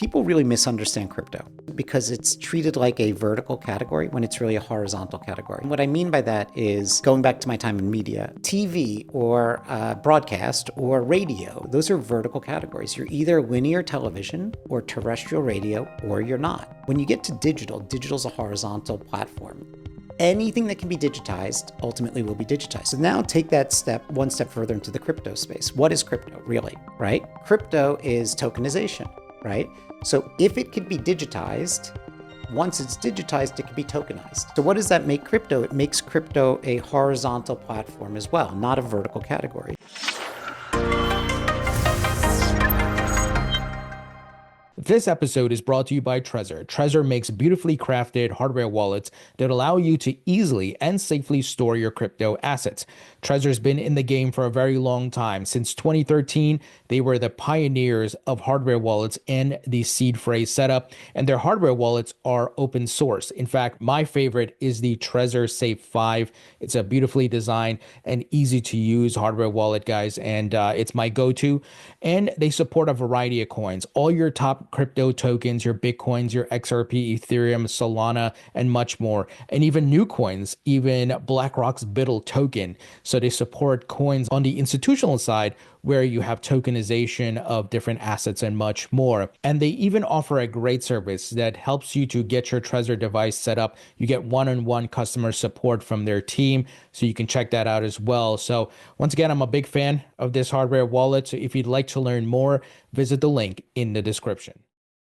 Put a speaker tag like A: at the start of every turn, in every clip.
A: people really misunderstand crypto because it's treated like a vertical category when it's really a horizontal category. And what I mean by that is going back to my time in media, TV or broadcast or radio, those are vertical categories. You're either linear television or terrestrial radio, or you're not. When you get to digital's a horizontal platform. Anything that can be digitized ultimately will be digitized. So now take that one step further into the crypto space. What is crypto really, right? Crypto is tokenization, right? So if it could be digitized, once it's digitized, it can be tokenized. So what does that make crypto? It makes crypto a horizontal platform as well, not a vertical category.
B: This episode is brought to you by Trezor. Trezor makes beautifully crafted hardware wallets that allow you to easily and safely store your crypto assets. Trezor's been in the game for a very long time. Since 2013, they were the pioneers of hardware wallets and the seed phrase setup, and their hardware wallets are open source. In fact, my favorite is the Trezor Safe 5. It's a beautifully designed and easy to use hardware wallet, guys, and it's my go-to. And they support a variety of coins. All your top crypto tokens, your Bitcoins, your XRP, Ethereum, Solana, and much more. And even new coins, even BlackRock's BUIDL token. So they support coins on the institutional side where you have tokenization of different assets and much more. And they even offer a great service that helps you to get your Trezor device set up. You get one-on-one customer support from their team, so you can check that out as well. So once again, I'm a big fan of this hardware wallet. So if you'd like to learn more, visit the link in the description.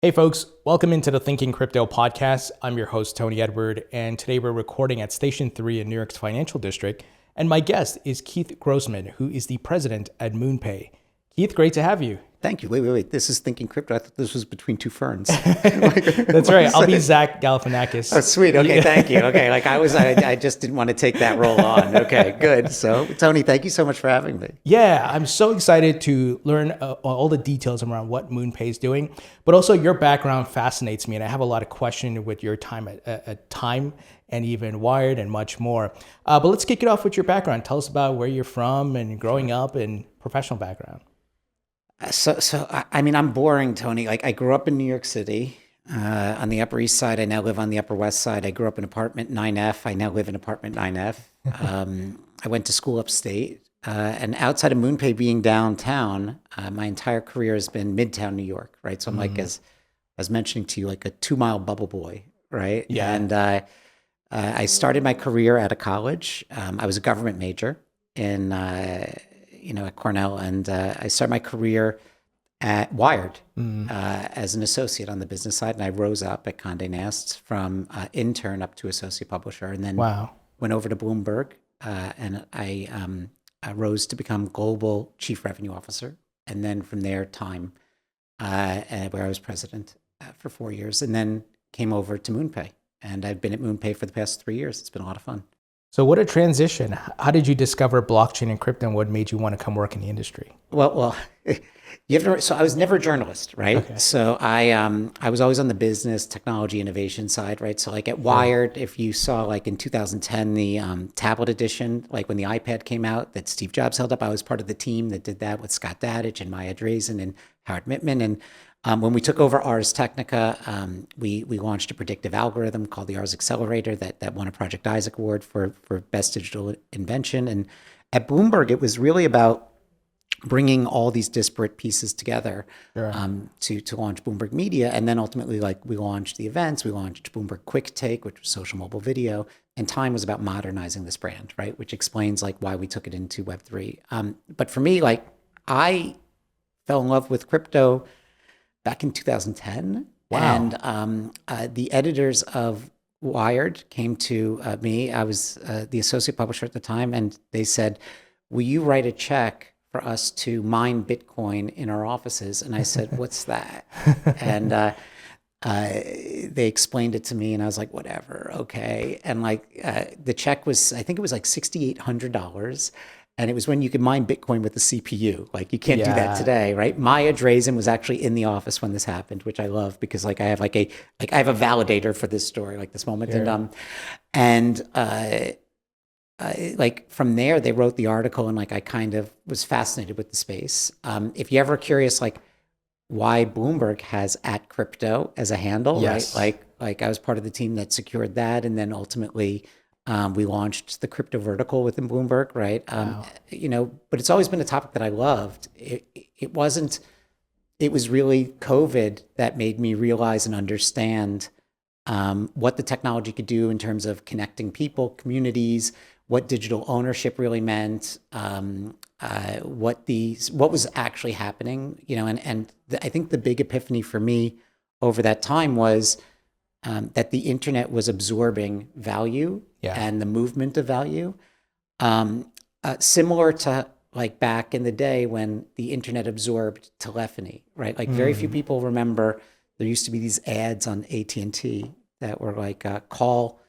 B: Hey folks, welcome into the Thinking Crypto podcast. I'm your host, Tony Edward, and today we're recording at Station 3 in New York's Financial District. And my guest is Keith Grossman, who is the president at MoonPay. Keith, great to have you.
A: Thank you. Wait. This is Thinking Crypto. I thought this was between two ferns.
B: That's right. I'll be Zach Galifianakis.
A: Oh, sweet. Okay, thank you. Okay, I just didn't want to take that role on. Okay, good. So, Tony, thank you so much for having me.
B: Yeah, I'm so excited to learn all the details around what MoonPay is doing, but also your background fascinates me, and I have a lot of questions with your time at Time and even Wired and much more. But let's kick it off with your background. Tell us about where you're from and growing up and professional background.
A: I mean, I'm boring, Tony. Like, I grew up in New York City on the Upper East Side. I now live on the Upper West Side. I grew up in apartment 9F. I now live in apartment 9F. I went to school upstate. And outside of MoonPay being downtown, my entire career has been Midtown New York, right? So I'm like, as I was mentioning to you, like a 2-mile bubble boy, right?
B: Yeah.
A: And I started my career at a college. I was a government major at Cornell, and I started my career at Wired as an associate on the business side, and I rose up at Condé Nast from intern up to associate publisher, and then went over to Bloomberg, and I rose to become global chief revenue officer, and then from there, Time, where I was president for 4 years, and then came over to MoonPay, and I've been at MoonPay for the past 3 years. It's been a lot of fun.
B: So what a transition. How did you discover blockchain and crypto, and what made you want to come work in the industry?
A: Well, so I was never a journalist, right?
B: Okay.
A: So I was always on the business, technology, innovation side, right? So like at Wired, if you saw like in 2010, the tablet edition, like when the iPad came out that Steve Jobs held up, I was part of the team that did that with Scott Dadich and Maya Drazen and Howard Mittman. And when we took over Ars Technica, we launched a predictive algorithm called the Ars Accelerator that won a Project Isaac Award for Best Digital Invention. And at Bloomberg, it was really about bringing all these disparate pieces together to launch Bloomberg Media. And then ultimately, like, we launched the events, we launched Bloomberg Quick Take, which was social mobile video, and Time was about modernizing this brand, right? Which explains like why we took it into Web3. But for me, like, I fell in love with crypto back in 2010.
B: Wow.
A: And the editors of Wired came to me. I was the associate publisher at the time, and they said, will you write a check for us to mine Bitcoin in our offices? And I said, what's that? And they explained it to me, and I was like, whatever, okay. And like the check was, I think it was like $6,800. And it was when you could mine Bitcoin with the CPU. Like, you can't do that today, right? Maya Drazen was actually in the office when this happened, which I love because like I have I have a validator for this story, like this moment.
B: Yeah.
A: Like from there, they wrote the article, and like I kind of was fascinated with the space. If you're ever curious, like why Bloomberg has @crypto as a handle, right?
B: Yes.
A: Like I was part of the team that secured that, and then ultimately we launched the crypto vertical within Bloomberg, right?
B: Wow.
A: But it's always been a topic that I loved. It wasn't. It was really COVID that made me realize and understand what the technology could do in terms of connecting people, communities, what digital ownership really meant, what was actually happening, I think the big epiphany for me over that time was that the internet was absorbing value
B: Yeah.
A: and the movement of value, similar to like back in the day when the internet absorbed telephony, right? Like very few people remember there used to be these ads on AT&T that were like call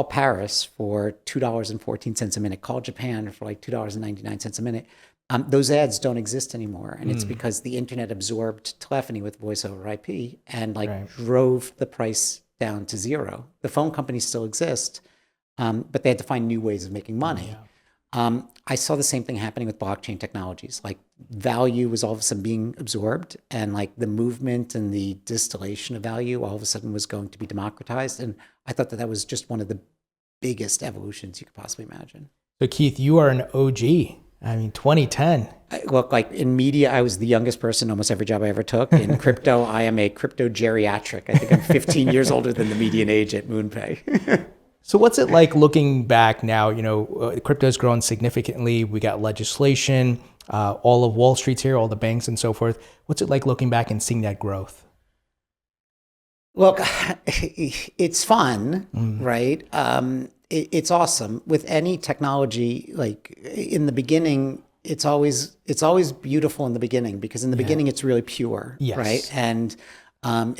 A: Paris for $2.14 a minute, call Japan for like $2.99 a minute. Those ads don't exist anymore, and it's because the internet absorbed telephony with voice over IP and like
B: Right.
A: drove the price down to zero. The phone companies still exist, but they had to find new ways of making money. I saw the same thing happening with blockchain technologies. Like value was all of a sudden being absorbed, and like the movement and the distillation of value all of a sudden was going to be democratized. And I thought that was just one of the biggest evolutions you could possibly imagine.
B: So Keith, you are an OG. I mean, 2010.
A: Look, like in media, I was the youngest person almost every job I ever took. In crypto, I am a crypto geriatric. I think I'm 15 years older than the median age at MoonPay.
B: So what's it like looking back now? Crypto's grown significantly. We got legislation, all of Wall Street's here, all the banks and so forth. What's it like looking back and seeing that growth?
A: Look, it's fun, right? It's awesome with any technology. Like in the beginning, it's always beautiful in the beginning because in the beginning it's really pure,
B: Yes.
A: right? And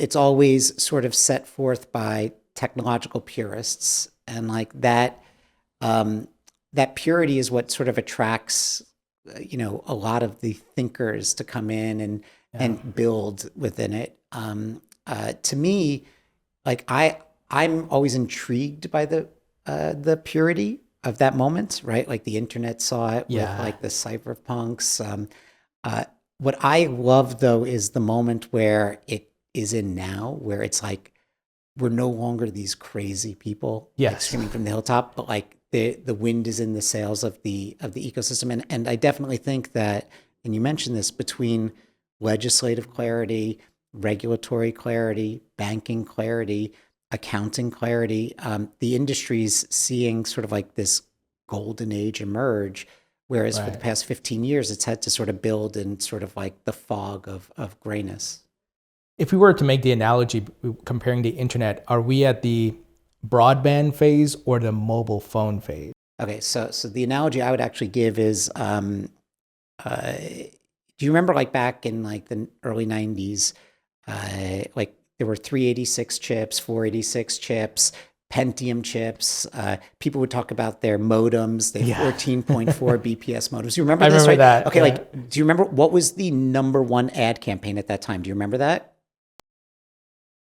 A: it's always sort of set forth by technological purists, and like that purity is what sort of attracts a lot of the thinkers to come in and build within it. To me, like I'm always intrigued by the purity of that moment, right? Like the internet saw it with like the cypherpunks. What I love though is the moment where it is in now, where it's like we're no longer these crazy people like screaming from the hilltop, but like the wind is in the sails of the ecosystem. And I definitely think that, and you mentioned this, between legislative clarity, regulatory clarity, banking clarity, accounting clarity, the industry's seeing sort of like this golden age emerge, whereas for the past 15 years, it's had to sort of build in sort of like the fog of grayness.
B: If we were to make the analogy comparing the internet, are we at the broadband phase or the mobile phone phase?
A: Okay, so the analogy I would actually give is, do you remember like back in like the early 90s, like there were 386 chips, 486 chips, Pentium chips. People would talk about their modems, their 14.4 BPS modems. You remember
B: I
A: this,
B: remember
A: right?
B: that.
A: Okay, like, do you remember what was the number one ad campaign at that time? Do you remember that?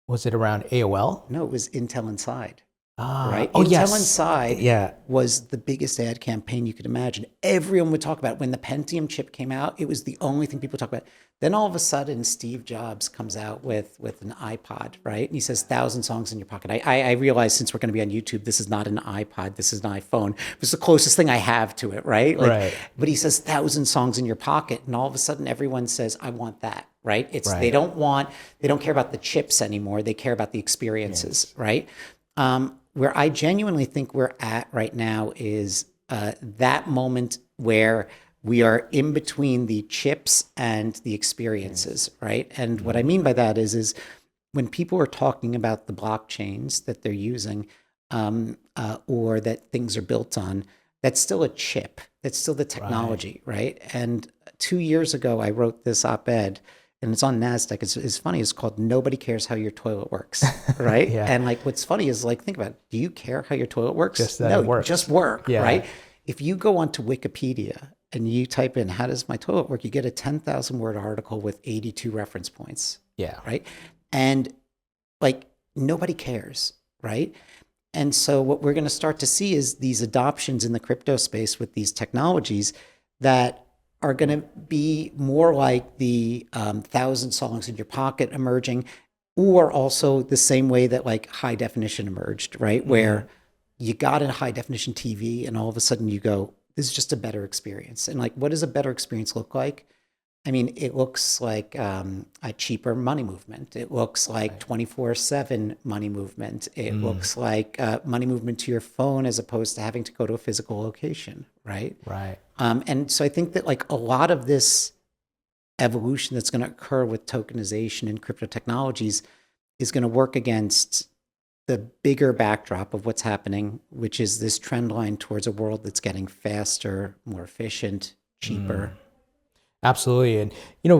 B: Was it around AOL?
A: No, it was Intel Inside.
B: Ah,
A: Right?
B: oh,
A: Intel
B: yes.
A: Inside was the biggest ad campaign you could imagine. Everyone would talk about it. When the Pentium chip came out, it was the only thing people talk about. Then all of a sudden, Steve Jobs comes out with an iPod, right? And he says, 1,000 songs in your pocket. I realize since we're going to be on YouTube, this is not an iPod, this is an iPhone. It's the closest thing I have to it, right? Like, but he says 1,000 songs in your pocket. And all of a sudden, everyone says, I want that, right? They don't care about the chips anymore. They care about the experiences, right? Where I genuinely think we're at right now is that moment where we are in between the chips and the experiences, right? And what I mean by that is when people are talking about the blockchains that they're using or that things are built on, that's still a chip. That's still the technology, right? And 2 years ago, I wrote this op-ed, and it's on NASDAQ. It's funny. It's called "Nobody Cares How Your Toilet Works," right? And like, what's funny is like, think about it. Do you care how your toilet works?
B: Just that it works.
A: Just work, right? If you go onto Wikipedia and you type in "How does my toilet work?" you get a 10,000 word article with 82 reference points. Right. And like, nobody cares, right? And so what we're going to start to see is these adoptions in the crypto space with these technologies that are going to be more like the 1,000 songs in your pocket emerging, or also the same way that like high definition emerged, right? Where you got a high definition TV and all of a sudden you go, this is just a better experience. And like, what does a better experience look like? I mean, it looks like a cheaper money movement. It looks like 24/7 money movement. It looks like money movement to your phone as opposed to having to go to a physical location, right?
B: Right.
A: And so I think that like a lot of this evolution that's going to occur with tokenization and crypto technologies is going to work against the bigger backdrop of what's happening, which is this trend line towards a world that's getting faster, more efficient, cheaper.
B: Absolutely. And,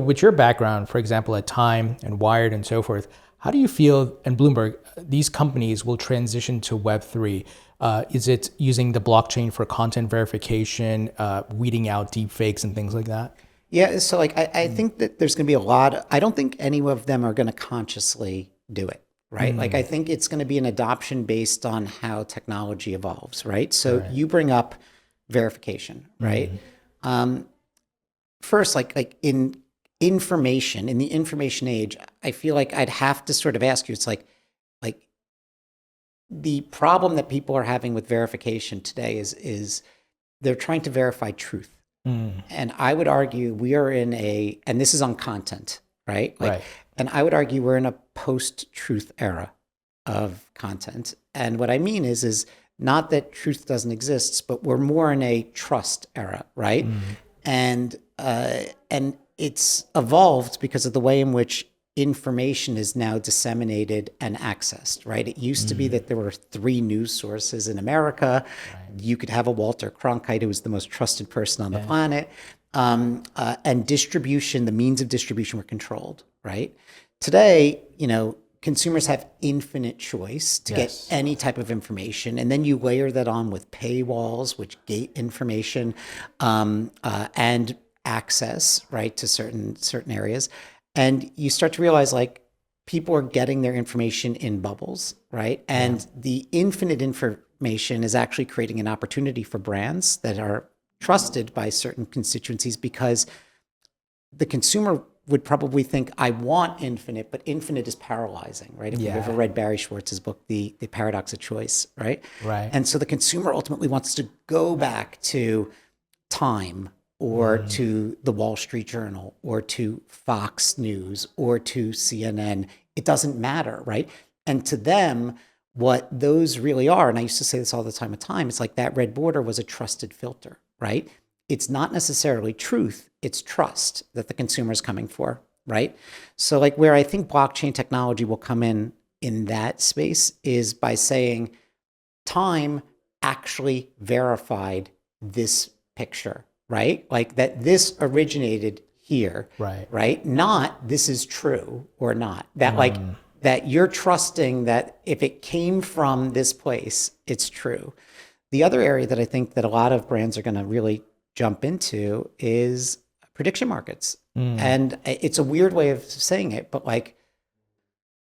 B: with your background, for example, at Time and Wired and so forth, how do you feel, and Bloomberg, these companies will transition to Web3? Is it using the blockchain for content verification, weeding out deep fakes and things like that?
A: Yeah, so like I think that there's going to be I don't think any of them are going to consciously do it, right? Like I think it's going to be an adoption based on how technology evolves, right? So you bring up verification, right? First, like in the information age, I feel like I'd have to sort of ask you, it's like the problem that people are having with verification today is they're trying to verify truth. And I would argue we are and this is on content, right? And I would argue we're in a post-truth era of content. And what I mean is not that truth doesn't exist, but we're more in a trust era, right? And it's evolved because of the way in which information is now disseminated and accessed, right? It used to be that there were 3 news sources in America. You could have a Walter Cronkite, who was the most trusted person on the planet. And distribution, the means of distribution were controlled, right? Today, consumers have infinite choice to get any type of information. And then you layer that on with paywalls, which gate information, and access, right, to certain areas. And you start to realize like people are getting their information in bubbles, right? And the infinite information is actually creating an opportunity for brands that are trusted by certain constituencies, because the consumer would probably think, I want infinite, but infinite is paralyzing, right? If you've ever read Barry Schwartz's book, The Paradox of Choice, right? And so the consumer ultimately wants to go back to Time, or to the Wall Street Journal, or to Fox News, or to CNN. It doesn't matter, right? And to them, what those really are, and I used to say this all the time at Time, it's like that red border was a trusted filter, right? It's not necessarily truth, it's trust that the consumer is coming for, right? So like where I think blockchain technology will come in that space is by saying Time actually verified this picture, right? Like that this originated here, right? Not this is true or not. That like that you're trusting that if it came from this place, it's true. The other area that I think that a lot of brands are going to really jump into is prediction markets. And it's a weird way of saying it, but like,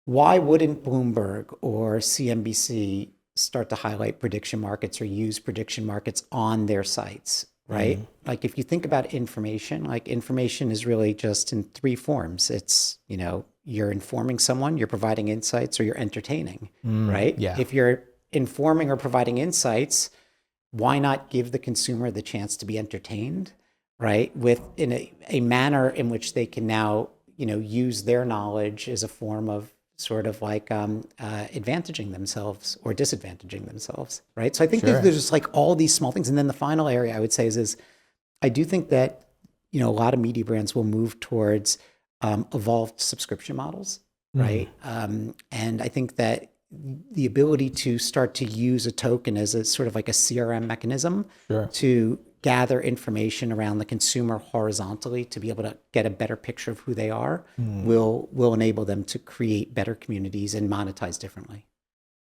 A: why wouldn't Bloomberg or CNBC start to highlight prediction markets or use prediction markets on their sites, right? Like if you think about information, like information is really just in 3 forms. It's, you're informing someone, you're providing insights, or you're entertaining, right? If you're informing or providing insights, why not give the consumer the chance to be entertained, right? In a manner in which they can now, use their knowledge as a form of sort of like advantaging themselves or disadvantaging themselves, right? So I think there's just like all these small things. And then the final area I would say is I do think that, a lot of media brands will move towards evolved subscription models, right? And I think that the ability to start to use a token as a sort of like a CRM mechanism to gather information around the consumer horizontally to be able to get a better picture of who they are will enable them to create better communities and monetize differently.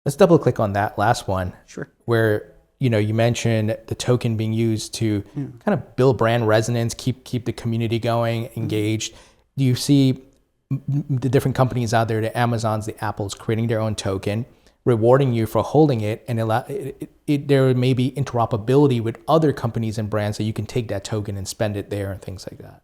B: Let's double click on that last one.
A: Sure. Where,
B: you mentioned the token being used to kind of build brand resonance, keep the community going, engaged. Do you see the different companies out there, the Amazons, the Apples, creating their own token, rewarding you for holding it, and there may be interoperability with other companies and brands, so you can take that token and spend it there and things like that.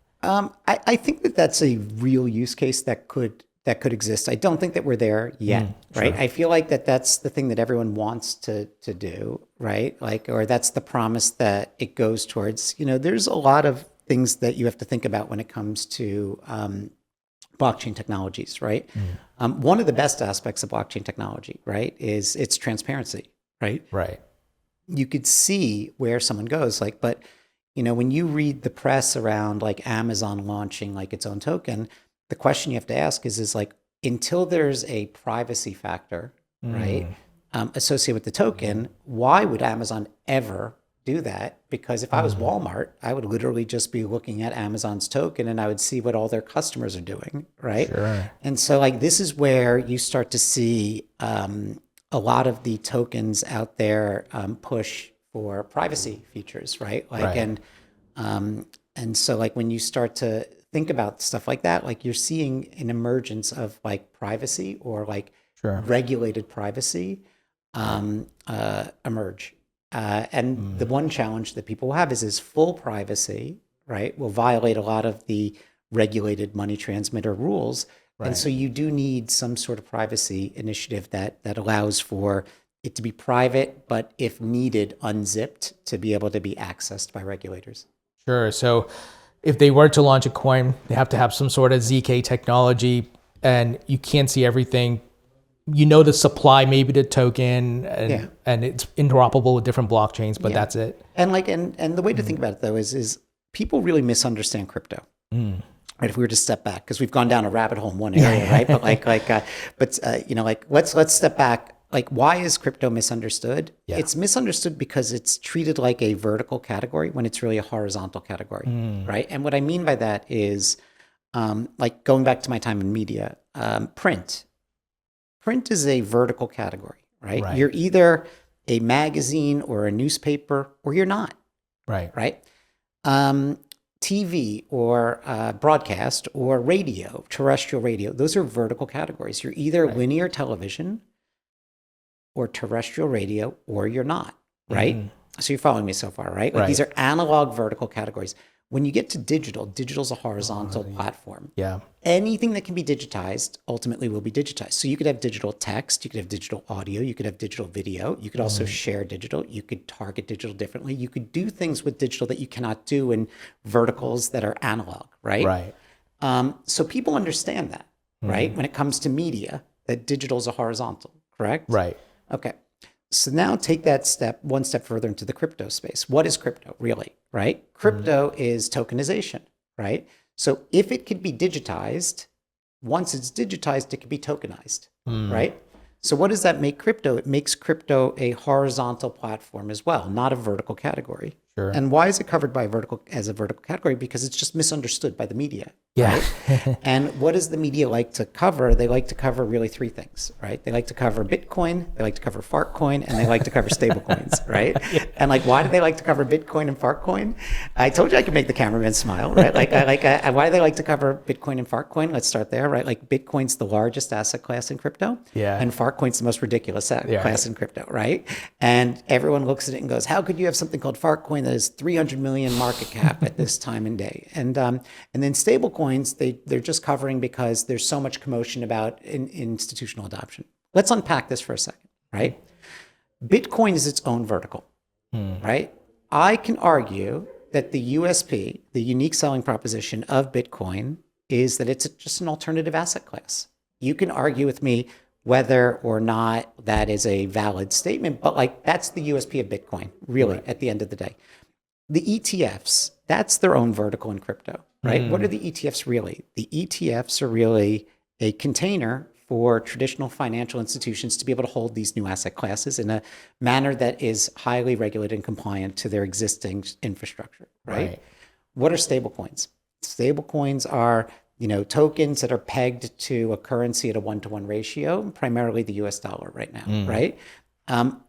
A: I think that that's a real use case that could exist. I don't think that we're there yet, right? I feel like that's the thing that everyone wants to do, right? Like, or that's the promise that it goes towards. There's a lot of things that you have to think about when it comes to blockchain technologies, right? One of the best aspects of blockchain technology, right, is its transparency, right?
B: Right.
A: You could see where someone goes, like, but when you read the press around like Amazon launching like its own token, the question you have to ask is like, until there's a privacy factor, right, associated with the token, why would Amazon ever do that? Because if I was Walmart, I would literally just be looking at Amazon's token and I would see what all their customers are doing, right?
B: Sure.
A: And so like this is where you start to see a lot of the tokens out there push for privacy features, right? Like and so like when you start to think about stuff like that, like you're seeing an emergence of like privacy or like regulated privacy emerge. And the one challenge that people will have is full privacy, right, will violate a lot of the regulated money transmitter rules. And so you do need some sort of privacy initiative that allows for it to be private, but if needed, unzipped to be able to be accessed by regulators.
B: Sure. So if they were to launch a coin, they have to have some sort of ZK technology, and you can't see everything. The supply, maybe the token, and it's interoperable with different blockchains, but that's it.
A: And like, and the way to think about it though is people really misunderstand crypto. Right? If we were to step back, because we've gone down a rabbit hole in one area, right? But let's step back. Like, why is crypto misunderstood? Yeah. It's misunderstood because it's treated like a vertical category when it's really a horizontal category, right? And what I mean by that is, like going back to my time in media, print. Print is a vertical category, right? You're either a magazine or a newspaper, or you're not, right? TV or broadcast or radio, terrestrial radio, those are vertical categories. You're either linear television or terrestrial radio, or you're not, right? So you're following me so far, right? Like these are analog vertical categories. When you get to digital's a horizontal platform.
B: Yeah.
A: Anything that can be digitized ultimately will be digitized. So you could have digital text, you could have digital audio, you could have digital video, you could also share digital, you could target digital differently. You could do things with digital that you cannot do in verticals that are analog, right? So people understand that, right? When it comes to media, that digital is a horizontal, correct?
B: Right.
A: Okay. So now take that one step further into the crypto space. What is crypto really, right? Crypto is tokenization, right? So if it could be digitized, once it's digitized, it can be tokenized, right? So what does that make crypto? It makes crypto a horizontal platform as well, not a vertical category.
B: Sure.
A: And why is it covered by a vertical category? Because it's just misunderstood by the media.
B: Yeah.
A: Right? And what does the media like to cover? They like to cover really three things, right? They like to cover Bitcoin, they like to cover Fartcoin, and they like to cover stable coins, right? And like, why do they like to cover Bitcoin and Fartcoin? I told you I could make the cameraman smile, right? Why do they like to cover Bitcoin and Fartcoin? Let's start there, right? Like Bitcoin's the largest asset class in crypto, and Fartcoin's the most ridiculous class in crypto, right? And everyone looks at it and goes, how could you have something called Fartcoin that is 300 million market cap at this time and day? And then stable coins, they're just covering because there's so much commotion about institutional adoption. Let's unpack this for a second, right? Bitcoin is its own vertical, right? I can argue that the USP, the unique selling proposition of Bitcoin, is that it's just an alternative asset class. You can argue with me whether or not that is a valid statement, but like that's the USP of Bitcoin, really, at the end of the day. The ETFs, that's their own vertical in crypto, right? What are the ETFs really? The ETFs are really a container for traditional financial institutions to be able to hold these new asset classes in a manner that is highly regulated and compliant to their existing infrastructure, right? What are stablecoins? Stablecoins are, tokens that are pegged to a currency at a 1-to-1 ratio, primarily the US dollar right now, right?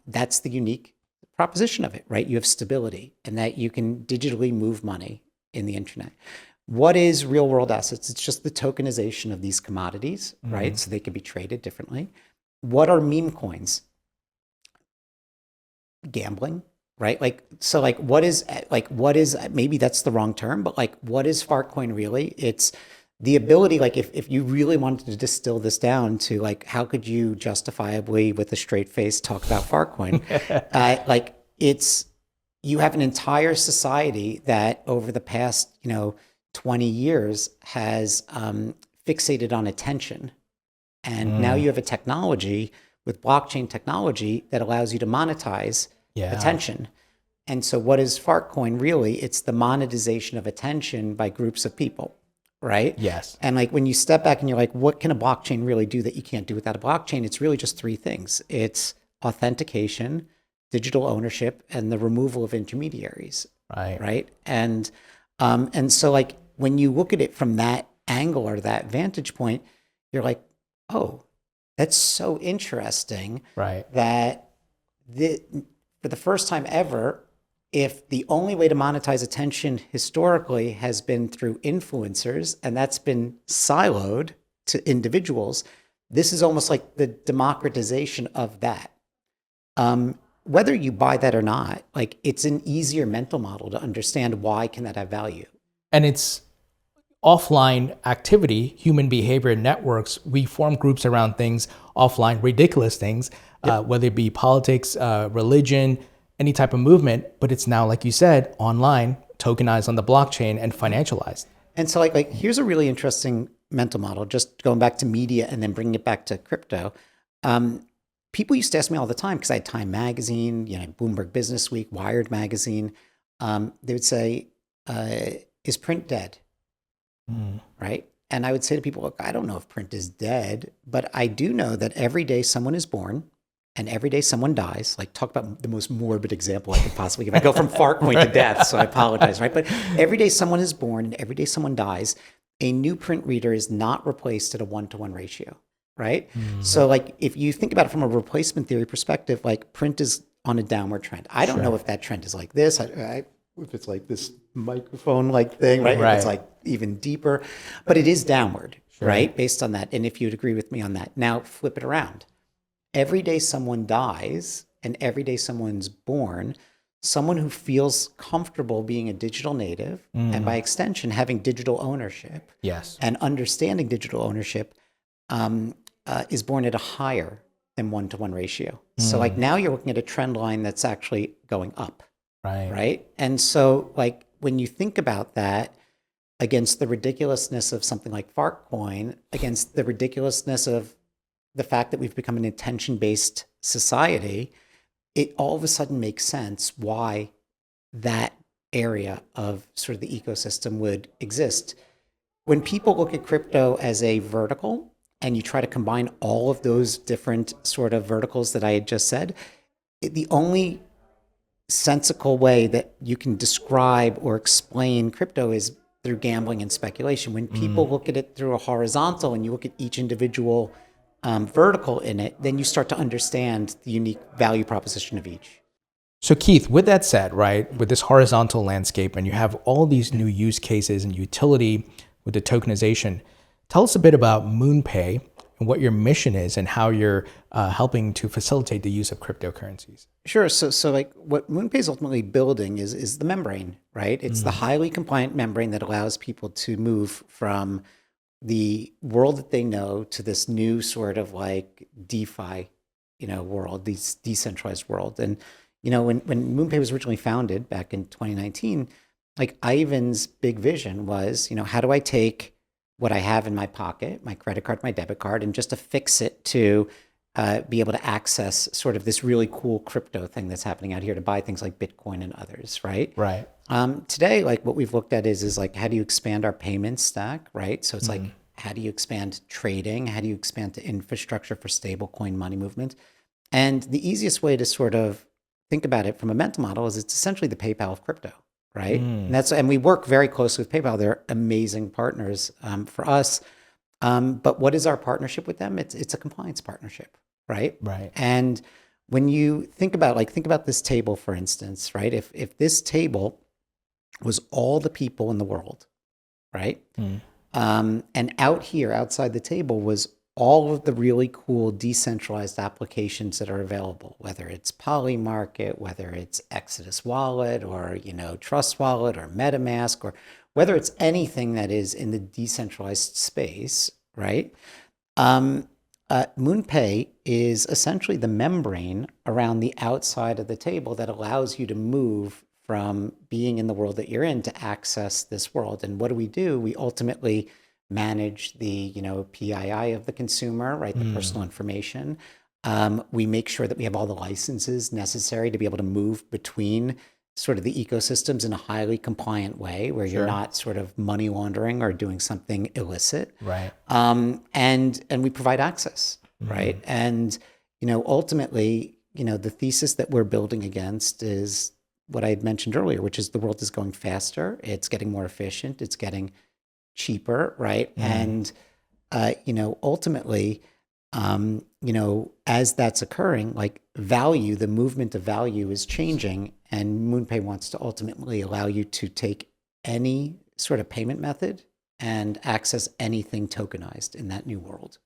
A: That's the unique proposition of it, right? You have stability and that you can digitally move money in the internet. What is real world assets? It's just the tokenization of these commodities, right? So they can be traded differently. What are meme coins? gambling, right? What is, maybe that's the wrong term, but like, what is Fartcoin really? It's the ability, like if you really wanted to distill this down to like, how could you justifiably with a straight face talk about Fartcoin? Like it's, you have an entire society that over the past, 20 years has fixated on attention. And now you have a technology with blockchain technology that allows you to monetize attention. And so what is Fartcoin really? It's the monetization of attention by groups of people, right?
B: Yes.
A: And like when you step back and you're like, what can a blockchain really do that you can't do without a blockchain? It's really just three things. It's authentication, digital ownership, and the removal of intermediaries. Right. And so like when you look at it from that angle or that vantage point, you're like, oh, that's so interesting.
B: Right.
A: That for the first time ever, if the only way to monetize attention historically has been through influencers, and that's been siloed to individuals, this is almost like the democratization of that. Whether you buy that or not, like it's an easier mental model to understand why can that have value.
B: And it's offline activity, human behavior networks. We form groups around things offline, ridiculous things, whether it be politics, religion, any type of movement, but it's now, like you said, online, tokenized on the blockchain and financialized.
A: And so like here's a really interesting mental model, just going back to media and then bringing it back to crypto. People used to ask me all the time, because I had Time Magazine, Bloomberg Business Week, Wired Magazine. They would say, is print dead? Right? And I would say to people, look, I don't know if print is dead, but I do know that every day someone is born and every day someone dies. Like, talk about the most morbid example I could possibly give. I go from Fartcoin to death, so I apologize, right? But every day someone is born and every day someone dies. A new print reader is not replaced at a 1-to-1 ratio, right? So like, if you think about it from a replacement theory perspective, like print is on a downward trend. I don't know if that trend is like this, if it's like this microphone like thing, right? If it's like even deeper, but it is downward, right? Based on that. And if you'd agree with me on that, now flip it around. Every day someone dies and every day someone's born, someone who feels comfortable being a digital native and by extension having digital ownership and understanding digital ownership is born at a higher than 1-to-1 ratio. So like now you're looking at a trend line that's actually going up. Right. And so like when you think about that against the ridiculousness of something like Fartcoin, against the ridiculousness of the fact that we've become an attention-based society, it all of a sudden makes sense why that area of sort of the ecosystem would exist. When people look at crypto as a vertical and you try to combine all of those different sort of verticals that I had just said, the only sensical way that you can describe or explain crypto is through gambling and speculation. When people look at it through a horizontal and you look at each individual vertical in it, then you start to understand the unique value proposition of each.
B: So Keith, with that said, right, with this horizontal landscape and you have all these new use cases and utility with the tokenization, tell us a bit about MoonPay and what your mission is and how you're helping to facilitate the use of cryptocurrencies.
A: Sure. So like what MoonPay is ultimately building is the membrane, right? It's the highly compliant membrane that allows people to move from the world that they know to this new sort of like DeFi, world, these decentralized world. And, when MoonPay was originally founded back in 2019, like Ivan's big vision was, how do I take what I have in my pocket, my credit card, my debit card, and just affix it to be able to access sort of this really cool crypto thing that's happening out here to buy things like Bitcoin and others, right?
B: Right.
A: Today, like what we've looked at is like, how do you expand our payment stack, right? So it's like, how do you expand trading? How do you expand the infrastructure for stablecoin money movement? And the easiest way to sort of think about it from a mental model is it's essentially the PayPal of crypto, right? And we work very closely with PayPal. They're amazing partners for us. But what is our partnership with them? It's a compliance partnership, right?
B: Right.
A: And when you think about this table, for instance, right? If this table was all the people in the world, right? And out here, outside the table, was all of the really cool decentralized applications that are available, whether it's Polymarket, whether it's Exodus Wallet or, Trust Wallet or MetaMask, or whether it's anything that is in the decentralized space, right? MoonPay is essentially the membrane around the outside of the table that allows you to move from being in the world that you're in to access this world. And what do? We ultimately manage the PII of the consumer, right? The personal information. We make sure that we have all the licenses necessary to be able to move between sort of the ecosystems in a highly compliant way where you're not sort of money laundering or doing something illicit.
B: Right.
A: And we provide access, right? And, ultimately, the thesis that we're building against is what I had mentioned earlier, which is the world is going faster. It's getting more efficient. It's getting cheaper, right? And, ultimately, as that's occurring, like value, the movement of value is changing, and MoonPay wants to ultimately allow you to take any sort of payment method and access anything tokenized in that new world.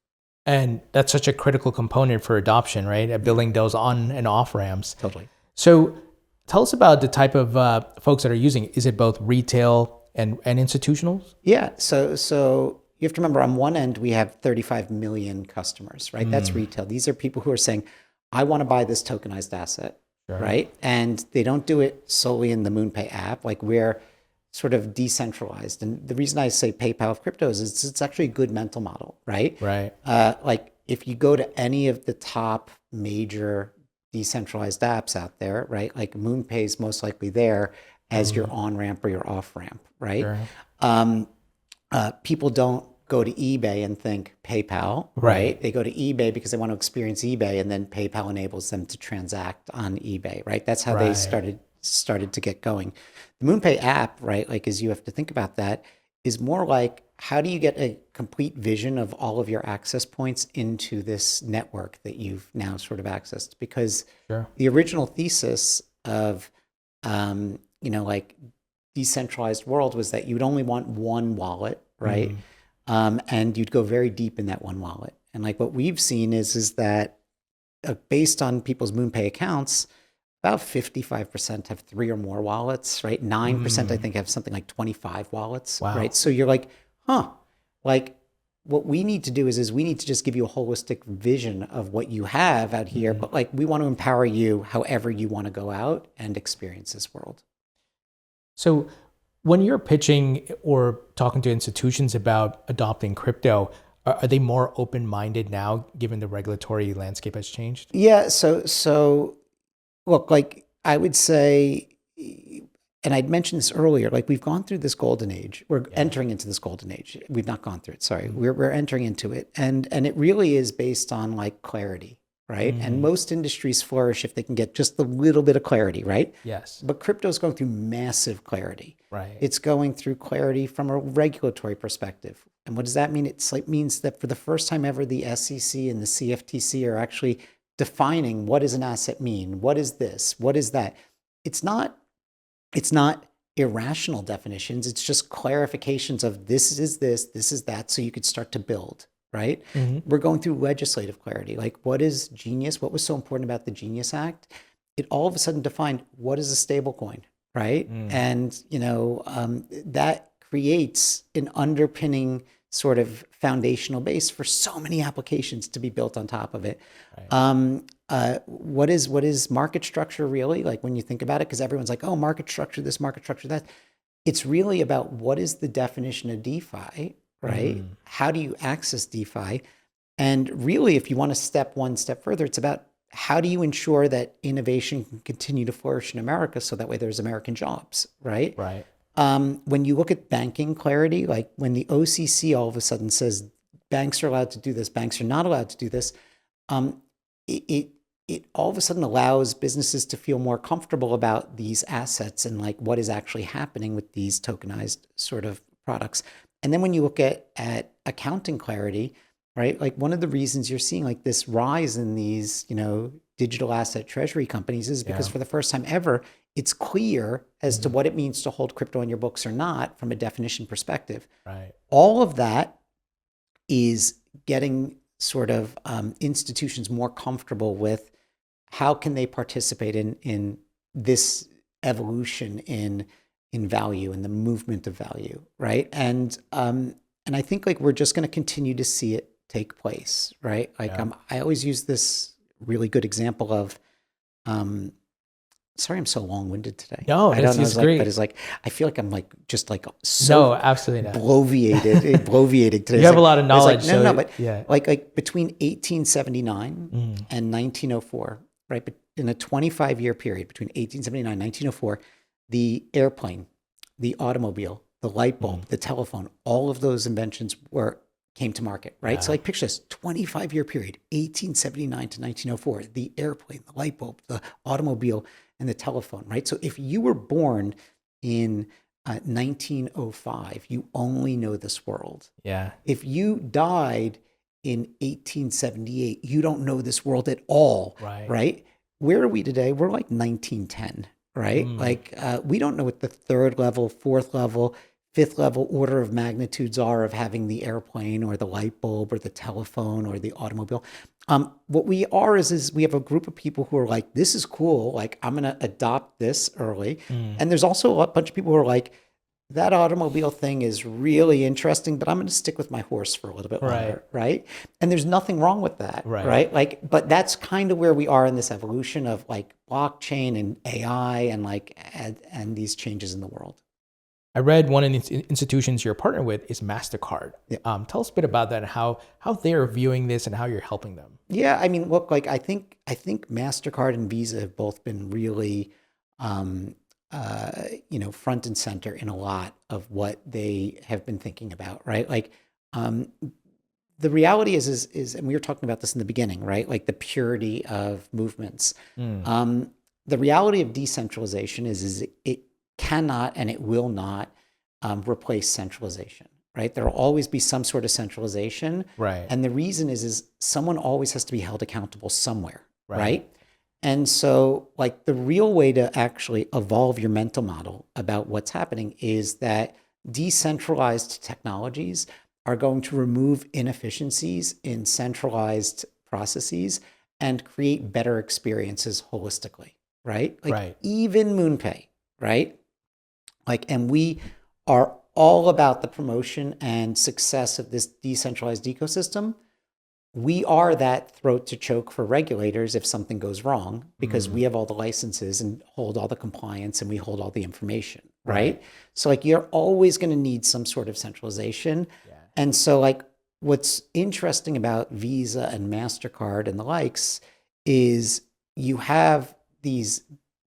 B: And that's such a critical component for adoption, right? Building those on and off ramps.
A: Totally.
B: So tell us about the type of folks that are using it. Is it both retail and institutionals?
A: Yeah. So you have to remember, on one end, we have 35 million customers, right? That's retail. These are people who are saying, I want to buy this tokenized asset, right? And they don't do it solely in the MoonPay app. Like, we're sort of decentralized. And the reason I say PayPal of cryptos is it's actually a good mental model, right?
B: Right.
A: Like, if you go to any of the top major decentralized apps out there, right? Like, MoonPay's most likely there as your on-ramp or your off-ramp, right? People don't go to eBay and think PayPal, right? They go to eBay because they want to experience eBay, and then PayPal enables them to transact on eBay, right? That's how they started to get going. The MoonPay app, right, like, as you have to think about that, is more like, how do you get a complete vision of all of your access points into this network that you've now sort of accessed? Because the original thesis of, like, decentralized world was that you would only want one wallet, right? And you'd go very deep in that one wallet. And like, what we've seen is that based on people's MoonPay accounts, about 55% have 3 or more wallets, right? 9%, I think, have something like 25 wallets, right? So you're like, like, what we need to do is we need to just give you a holistic vision of what you have out here, but like, we want to empower you however you want to go out and experience this world.
B: So when you're pitching or talking to institutions about adopting crypto, are they more open-minded now, given the regulatory landscape has changed?
A: Yeah. So look, like, I would say, and I'd mentioned this earlier, like, we've gone through this golden age. We're entering into this golden age. We've not gone through it. Sorry. We're entering into it. And it really is based on, like, clarity, right? And most industries flourish if they can get just a little bit of clarity, right?
B: Yes.
A: But crypto is going through massive clarity.
B: Right.
A: It's going through clarity from a regulatory perspective. And what does that mean? It means that for the first time ever, the SEC and the CFTC are actually defining, what does an asset mean? What is this? What is that? It's not irrational definitions. It's just clarifications of, this is that, so you could start to build, right? We're going through legislative clarity. Like, what is Genius? What was so important about the Genius Act? It all of a sudden defined, what is a stable coin, right? And, that creates an underpinning sort of foundational base for so many applications to be built on top of it. What is market structure really? Like, when you think about it, because everyone's like, oh, market structure this, market structure that. It's really about, what is the definition of DeFi, right? How do you access DeFi? And really, if you want to step one step further, it's about, how do you ensure that innovation can continue to flourish in America, so that way there's American jobs, right?
B: Right.
A: When you look at banking clarity, like, when the OCC all of a sudden says banks are allowed to do this, banks are not allowed to do this, it all of a sudden allows businesses to feel more comfortable about these assets and, like, what is actually happening with these tokenized sort of products. And then when you look at accounting clarity, right? Like, one of the reasons you're seeing, like, this rise in these, digital asset treasury companies is because for the first time ever, it's clear as to what it means to hold crypto on your books or not from a definition perspective.
B: Right.
A: All of that is getting sort of institutions more comfortable with how can they participate in this evolution in value and the movement of value, right? And I think like we're just going to continue to see it take place, right? Like I always use this really good example of sorry, I'm so long-winded today.
B: No,
A: I don't know,
B: it's great.
A: but it's like I feel like I'm like just like so
B: No, absolutely not.
A: bloviated today.
B: You
A: It's
B: have a
A: like,
B: lot of
A: but it's like,
B: knowledge,
A: no,
B: so
A: no, but
B: yeah.
A: like between 1879 and 1904, right? But in a 25-year period between 1879 and 1904, the airplane, the automobile, the light bulb, the telephone, all of those inventions came to market, right? So like picture this 25-year period, 1879 to 1904, the airplane, the light bulb, the automobile, and the telephone, right? So if you were born in 1905, you only know this world.
B: Yeah.
A: If you died in 1878, you don't know this world at all, right? Where are we today? We're like 1910, right? Like we don't know what the third level, fourth level, fifth level order of magnitudes are of having the airplane or the light bulb or the telephone or the automobile. What we are is we have a group of people who are like, this is cool. Like I'm going to adopt this early. And there's also a bunch of people who are like, that automobile thing is really interesting, but I'm going to stick with my horse for a little bit longer, right? And there's nothing wrong with that, right? Like, but that's kind of where we are in this evolution of like blockchain and AI and like and these changes in the world.
B: I read one of the institutions you're partnered with is Mastercard. Tell us a bit about that and how they're viewing this and how you're helping them.
A: Yeah, I mean, look, like I think Mastercard and Visa have both been really, front and center in a lot of what they have been thinking about, right? Like, the reality is, and we were talking about this in the beginning, right? Like the purity of movements. The reality of decentralization is it cannot and it will not replace centralization, right? There will always be some sort of centralization. And the reason is someone always has to be held accountable somewhere, right? And so like the real way to actually evolve your mental model about what's happening is that decentralized technologies are going to remove inefficiencies in centralized processes and create better experiences holistically, right? Like even MoonPay, right? Like, and we are all about the promotion and success of this decentralized ecosystem. We are that throat to choke for regulators if something goes wrong because we have all the licenses and hold all the compliance and we hold all the information, right? So like you're always going to need some sort of centralization. And so like what's interesting about Visa and MasterCard and the likes is you have these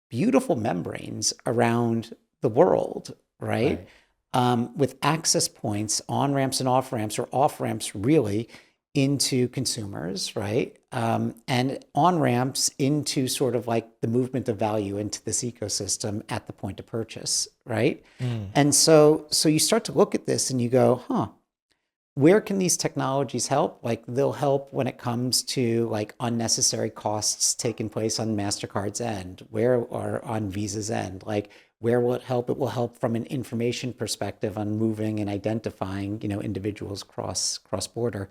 A: beautiful membranes around the world, right? With access points, on ramps and off ramps, or off ramps really into consumers, right? And on ramps into sort of like the movement of value into this ecosystem at the point of purchase, right? And so you start to look at this and you go, where can these technologies help? Like they'll help when it comes to like unnecessary costs taking place on MasterCard's end, or on Visa's end. Like where will it help? It will help from an information perspective on moving and identifying, individuals cross border.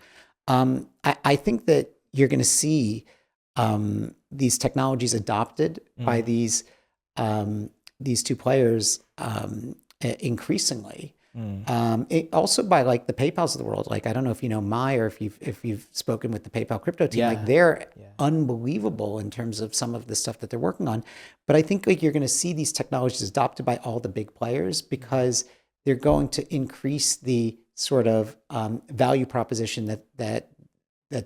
A: I think that you're going to see these technologies adopted by these two players increasingly. Also by like the PayPals of the world. Like I don't know if you know Mai or if you've spoken with the PayPal crypto team. Like they're unbelievable in terms of some of the stuff that they're working on. But I think like you're going to see these technologies adopted by all the big players because they're going to increase the sort of value proposition that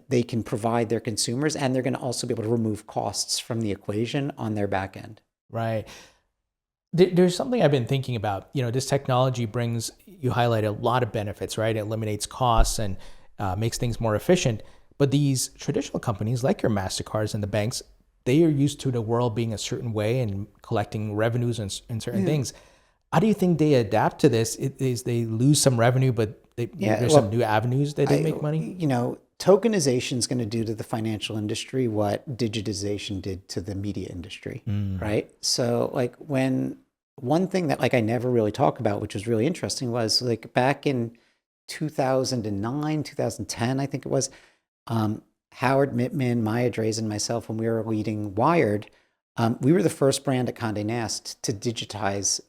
A: they can provide their consumers, and they're going to also be able to remove costs from the equation on their back end.
B: Right. There's something I've been thinking about. This technology brings, you highlight a lot of benefits, right? It eliminates costs and makes things more efficient. But these traditional companies like your MasterCards and the banks, they are used to the world being a certain way and collecting revenues and certain things. How do you think they adapt to this? Is they lose some revenue, but there's some new avenues that they make money?
A: Tokenization is going to do to the financial industry what digitization did to the media industry, right? So like one thing that like I never really talk about, which was really interesting, was like back in 2009, 2010, I think it was, Howard Mittman, Maya Drazen, myself, when we were leading Wired, we were the first brand at Condé Nast to digitize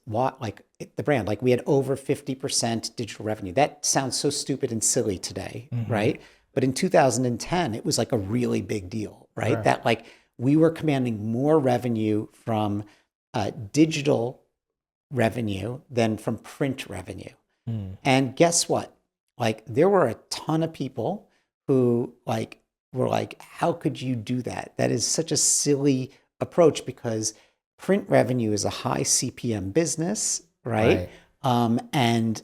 A: the brand. Like we had over 50% digital revenue. That sounds so stupid and silly today, right? But in 2010, it was like a really big deal, right?
B: Sure.
A: That like we were commanding more revenue from digital revenue than from print revenue. And guess what? Like there were a ton of people who like were like, how could you do that? That is such a silly approach because print revenue is a high CPM business, right? And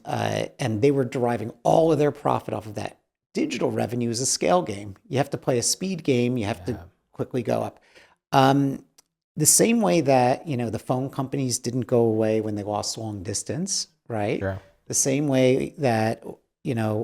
A: they were deriving all of their profit off of that. Digital revenue is a scale game. You have to play a speed game. You have to quickly go up. The same way that, the phone companies didn't go away when they lost long distance, right?
B: Sure.
A: The same way that, a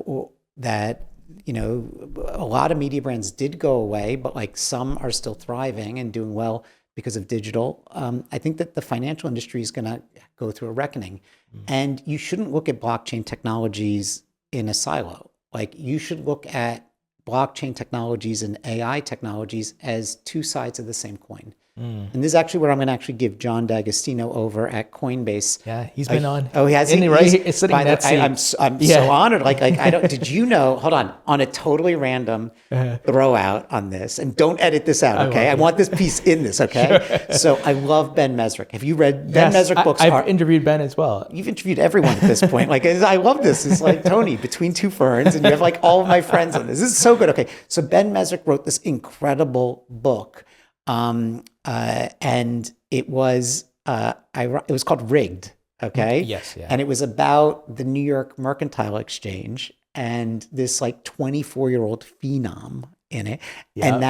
A: lot of media brands did go away, but like some are still thriving and doing well because of digital. I think that the financial industry is going to go through a reckoning. And you shouldn't look at blockchain technologies in a silo. Like you should look at blockchain technologies and AI technologies as two sides of the same coin. And this is actually where I'm going to actually give John D'Agostino over at Coinbase.
B: Yeah, he's been on.
A: Oh, he has.
B: He's sitting in that seat.
A: I'm so honored. Like I don't. Did you know? Hold on a totally random throw out on this, and don't edit this out. Okay, I want this piece in this. Okay, so I love Ben Mesrick. Have you read Ben Mesrick books?
B: I've interviewed Ben as well.
A: You've interviewed everyone at this point. Like I love this. It's like Tony between two ferns, and you have like all of my friends on this. This is so good. Okay, so Ben Mesrick wrote this incredible book. And it was called Rigged, okay?
B: Yes, yeah.
A: And it was about the New York Mercantile Exchange and this like 24-year-old phenom in it. And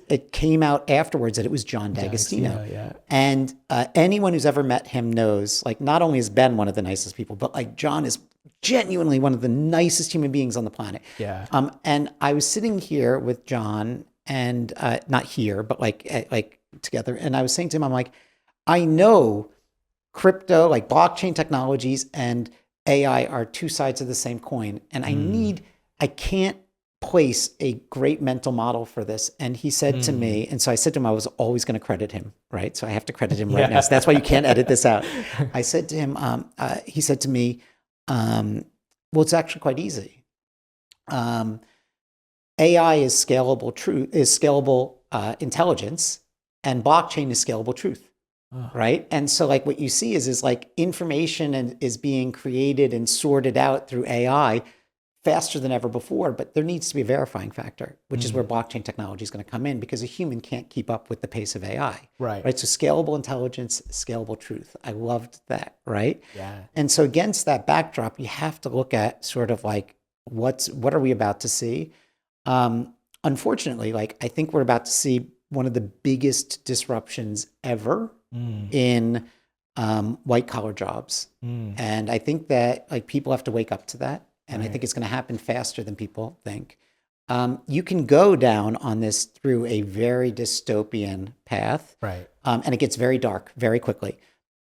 A: it came out afterwards that it was John D'Agostino.
B: Yeah.
A: And anyone who's ever met him knows, like, not only is Ben one of the nicest people, but like John is genuinely one of the nicest human beings on the planet.
B: Yeah.
A: And I was sitting here with John and not here, but like together. And I was saying to him, I'm like, I know crypto, like blockchain technologies and AI are two sides of the same coin. And I can't place a great mental model for this. And he said to me, and so I said to him, I was always going to credit him, right? So I have to credit him right now. So that's why you can't edit this out. I said to him, he said to me, well, it's actually quite easy. AI is scalable intelligence, and blockchain is scalable truth, right? And so like what you see is like information is being created and sorted out through AI faster than ever before, but there needs to be a verifying factor, which is where blockchain technology is going to come in because a human can't keep up with the pace of AI. Right. So scalable intelligence, scalable truth. I loved that, right?
B: Yeah.
A: And so against that backdrop, you have to look at sort of like what are we about to see? Unfortunately, like I think we're about to see one of the biggest disruptions ever in white collar jobs. And I think that like people have to wake up to that. And I think it's going to happen faster than people think. You can go down on this through a very dystopian path.
B: Right.
A: And it gets very dark very quickly.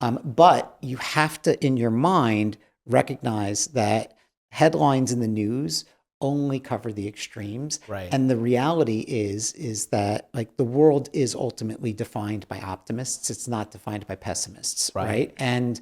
A: But you have to, in your mind, recognize that headlines in the news only cover the extremes.
B: Right.
A: And the reality is that like the world is ultimately defined by optimists. It's not defined by pessimists. Right. And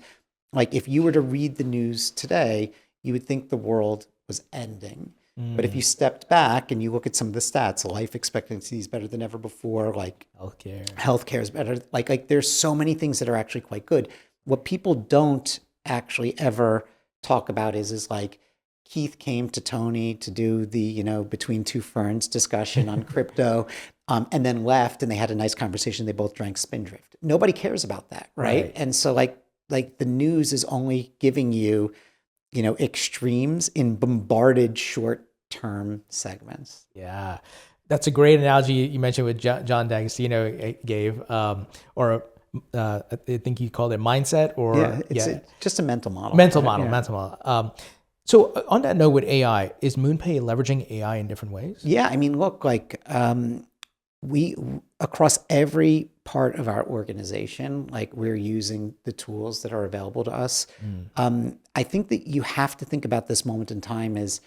A: like if you were to read the news today, you would think the world was ending. But if you stepped back and you look at some of the stats, life expectancy is better than ever before. Like healthcare is better. Like there's so many things that are actually quite good. What people don't actually ever talk about is like Keith came to Tony to do the, between two ferns discussion on crypto, and then left and they had a nice conversation. They both drank Spindrift. Nobody cares about that. Right. And so like the news is only giving you, extremes in bombarded short-term segments.
B: Yeah. That's a great analogy you mentioned with John D'Agostino gave, or I think you called it mindset or
A: it's just a mental model.
B: Mental model. So on that note with AI, is MoonPay leveraging AI in different ways? Yeah.
A: I mean, look, like we across every part of our organization, like we're using the tools that are available to us. I think that you have to think about this moment in time as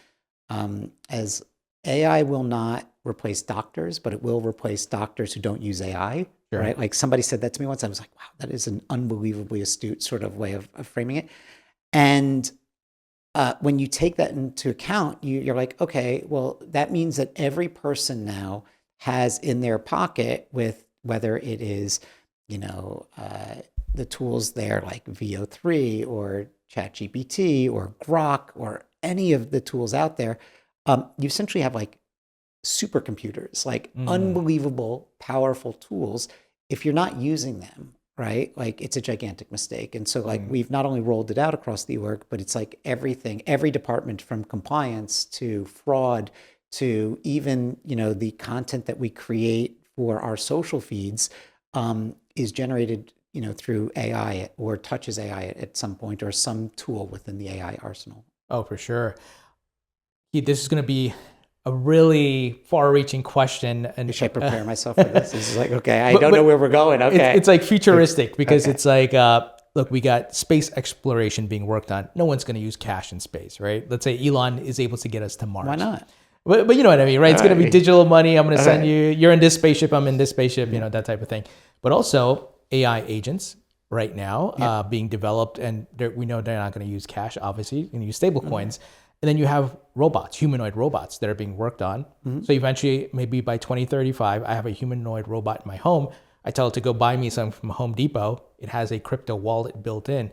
A: AI will not replace doctors, but it will replace doctors who don't use AI,
B: Sure.
A: right? Like somebody said that to me once. I was like, wow, that is an unbelievably astute sort of way of framing it. And when you take that into account, you're like, okay, well, that means that every person now has in their pocket, with whether it is, the tools there like VO3 or ChatGPT or Grok or any of the tools out there, you essentially have like supercomputers, like unbelievable, powerful tools. If you're not using them, right, like it's a gigantic mistake. And so like we've not only rolled it out across the org, but it's like everything, every department from compliance to fraud to even, the content that we create for our social feeds is generated, through AI or touches AI at some point or some tool within the AI arsenal.
B: Oh, for sure. This is going to be a really far-reaching question. And
A: should I prepare myself for this? This is like, okay, I don't know where we're going. Okay.
B: It's like futuristic because it's like, look, we got space exploration being worked on. No one's going to use cash in space, right? Let's say Elon is able to get us to Mars.
A: Why not?
B: But you know what I mean, right? It's going to be digital money. I'm going to send
A: right.
B: you're in this spaceship, I'm in this spaceship, that type of thing. But also AI agents right now being developed, and we know they're not going to use cash, obviously, and use stable coins. And then you have robots, humanoid robots that are being worked on. So eventually, maybe by 2035, I have a humanoid robot in my home. I tell it to go buy me some from Home Depot. It has a crypto wallet built in.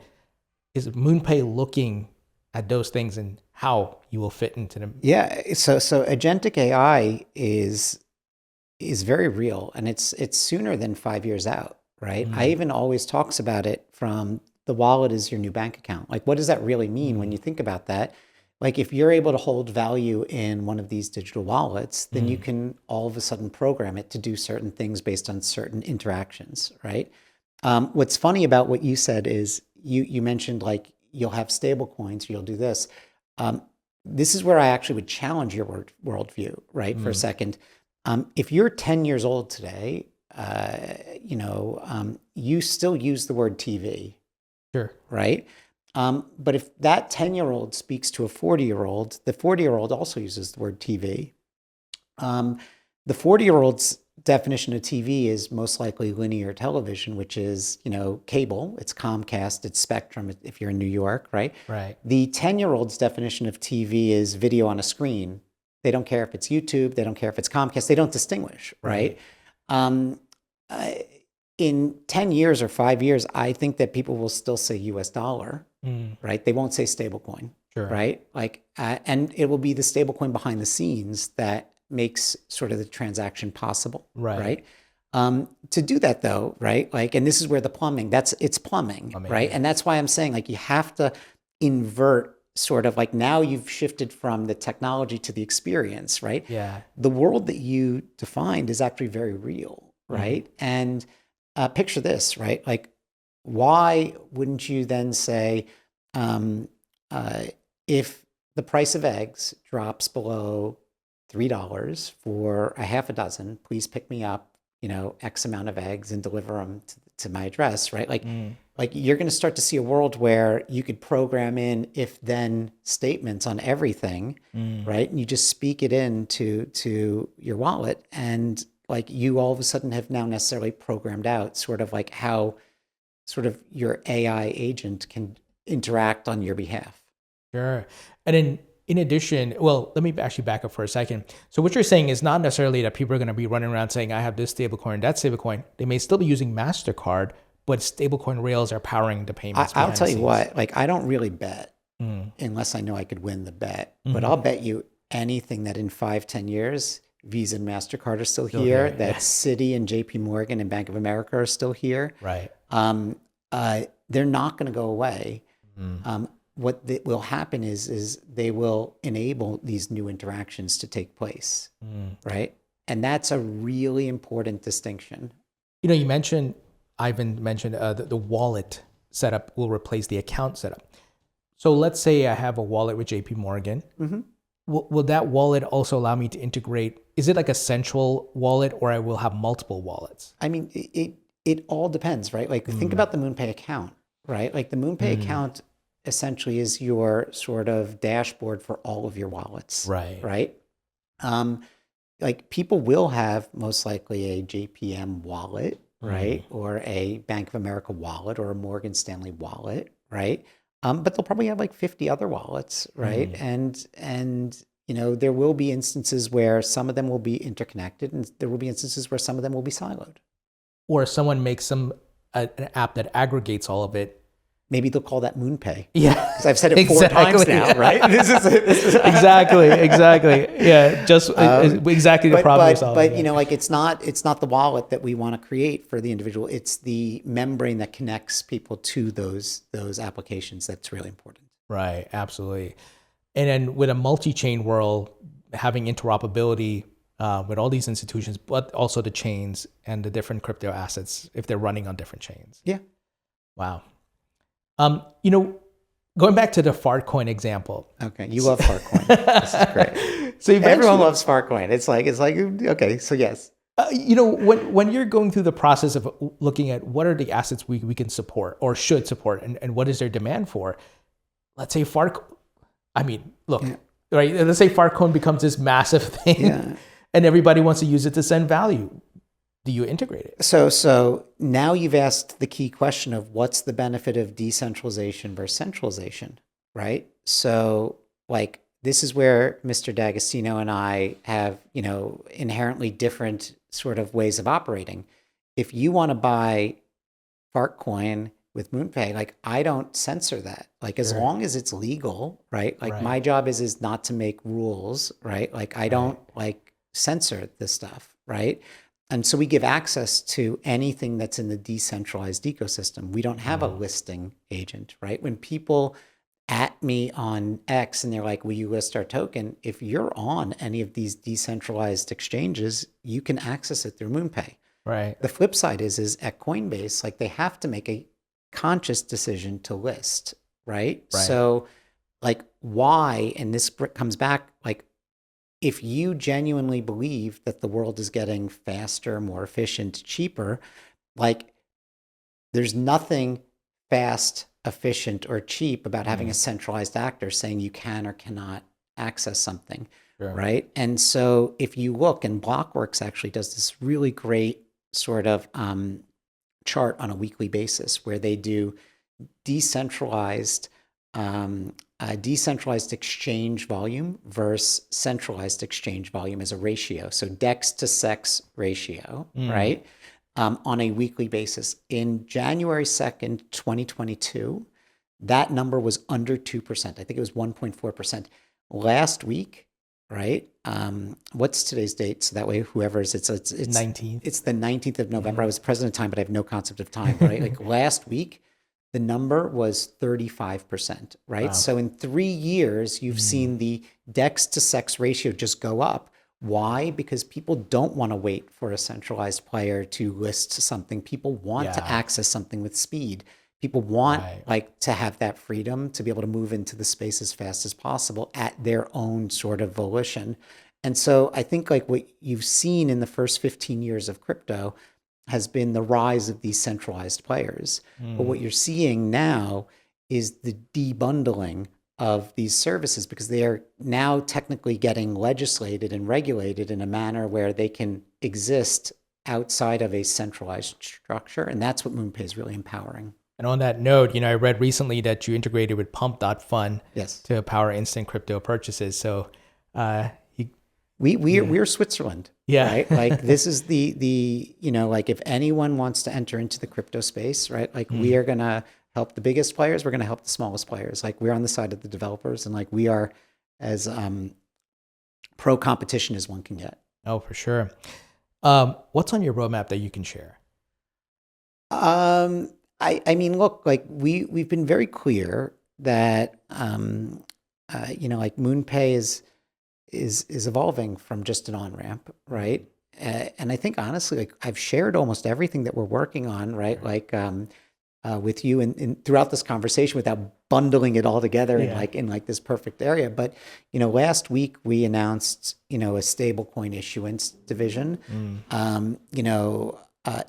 B: Is MoonPay looking at those things and how you will fit into them?
A: Yeah. So agentic AI is very real, and it's sooner than 5 years out, right? I even always talks about it from the wallet is your new bank account. Like, what does that really mean when you think about that? Like, if you're able to hold value in one of these digital wallets, then you can all of a sudden program it to do certain things based on certain interactions, right? What's funny about what you said is you mentioned like you'll have stable coins, you'll do this. This is where I actually would challenge your worldview, right? For a second. If you're 10 years old today, you still use the word TV,
B: Sure.
A: right? But if that 10-year-old speaks to a 40-year-old, the 40-year-old also uses the word TV. The 40-year-old's definition of TV is most likely linear television, which is, cable. It's Comcast, it's Spectrum if you're in New York, right?
B: Right.
A: The 10-year-old's definition of TV is video on a screen. They don't care if it's YouTube. They don't care if it's Comcast. They don't distinguish, right? In 10 years or 5 years, I think that people will still say US dollar, right? They won't say stablecoin, right? Like, and it will be the stablecoin behind the scenes that makes sort of the transaction possible, right? To do that though, right? Like, and this is where the plumbing, it's plumbing, right? And that's why I'm saying like you have to invert sort of like now you've shifted from the technology to the experience, right?
B: Yeah.
A: The world that you defined is actually very real, right? And picture this, right? Like, why wouldn't you then say, if the price of eggs drops below $3 for a half a dozen, please pick me up, X amount of eggs and deliver them to my address, right? Like you're going to start to see a world where you could program in if then statements on everything, right? And you just speak it to your wallet, and like you all of a sudden have now necessarily programmed out sort of like how sort of your AI agent can interact on your behalf.
B: Sure. And then in addition, well, let me actually back up for a second. So what you're saying is not necessarily that people are going to be running around saying, I have this stablecoin, that stablecoin. They may still be using Mastercard, but stablecoin rails are powering the payments.
A: I'll tell you what, like I don't really bet unless I know I could win the bet, but I'll bet you anything that in 5-10 years, Visa and Mastercard are still here, that Citi and JP Morgan and Bank of America are still here.
B: Right.
A: They're not going to go away. What will happen is they will enable these new interactions to take place, right? And that's a really important distinction.
B: You mentioned, Ivan mentioned the wallet setup will replace the account setup. So let's say I have a wallet with JP Morgan. Will that wallet also allow me to integrate? Is it like a central wallet, or I will have multiple wallets?
A: I mean, it all depends, right? Like think about the MoonPay account, right? Like the MoonPay account essentially is your sort of dashboard for all of your wallets,
B: Right.
A: right? like people will have most likely a JPM wallet, right? Or a Bank of America wallet or a Morgan Stanley wallet, right? But they'll probably have like 50 other wallets, right? And there will be instances where some of them will be interconnected, and there will be instances where some of them will be siloed.
B: Or someone makes an app that aggregates all of it.
A: Maybe they'll call that MoonPay.
B: Yeah,
A: because I've said it 4 times now, right? This is
B: exactly. Yeah, just exactly the problem you're solving.
A: But like it's not the wallet that we want to create for the individual. It's the membrane that connects people to those applications that's really important.
B: Right, absolutely. And then with a multi-chain world, having interoperability with all these institutions, but also the chains and the different crypto assets if they're running on different chains.
A: Yeah.
B: Wow. Going back to the Fartcoin example.
A: Okay, you love Fartcoin. This is great. So everyone loves Fartcoin. It's like okay. So yes.
B: When you're going through the process of looking at what are the assets we can support or should support, and what is their demand for, let's say Fartcoin. I mean, look, right? Let's say Fartcoin becomes this massive thing, and everybody wants to use it to send value. Do you integrate it?
A: So now you've asked the key question of what's the benefit of decentralization versus centralization, right? So like this is where Mr. D'Agostino and I have, inherently different sort of ways of operating. If you want to buy Fartcoin with MoonPay, like I don't censor that. Like as long as it's legal, right? Like my job is not to make rules, right? Like I don't like censor this stuff, right? And so we give access to anything that's in the decentralized ecosystem. We don't have a listing agent, right? When people at me on X and they're like, will you list our token? If you're on any of these decentralized exchanges, you can access it through MoonPay.
B: Right.
A: The flip side is at Coinbase, like they have to make a conscious decision to list, right? So like why, and this comes back, like if you genuinely believe that the world is getting faster, more efficient, cheaper, like there's nothing fast, efficient, or cheap about having a centralized actor saying you can or cannot access something, right? And so if you look, and Blockworks actually does this really great sort of chart on a weekly basis where they do decentralized exchange volume versus centralized exchange volume as a ratio. So DEX to SEX ratio, right? On a weekly basis. In January 2nd, 2022, that number was under 2%. I think it was 1.4%. Last week, right? What's today's date? So that way, whoever's, it's
B: 19th.
A: It's the 19th of November. I was president of time, but I have no concept of time, right? Like last week, the number was 35%, right? Wow. So in 3 years, you've seen the DEX to SEX ratio just go up. Why? Because people don't want to wait for a centralized player to list something. People want to access something with speed. People want like to have that freedom to be able to move into the space as fast as possible at their own sort of volition. And so I think like what you've seen in the first 15 years of crypto has been the rise of these centralized players. But what you're seeing now is the debundling of these services because they are now technically getting legislated and regulated in a manner where they can exist outside of a centralized structure. And that's what MoonPay is really empowering.
B: And on that note, I read recently that you integrated with Pump.Fun to power instant crypto purchases. So
A: we're Switzerland, right? Like this is the like if anyone wants to enter into the crypto space, right? Like we are going to help the biggest players. We're going to help the smallest players. Like we're on the side of the developers and like we are as pro competition as one can get.
B: Oh, for sure. What's on your roadmap that you can share?
A: I mean, look, like we've been very clear that, like MoonPay is evolving from just an on-ramp, right? And I think honestly, like I've shared almost everything that we're working on, right? Like with you and throughout this conversation without bundling it all together in this perfect area. But, last week we announced, a stablecoin issuance division.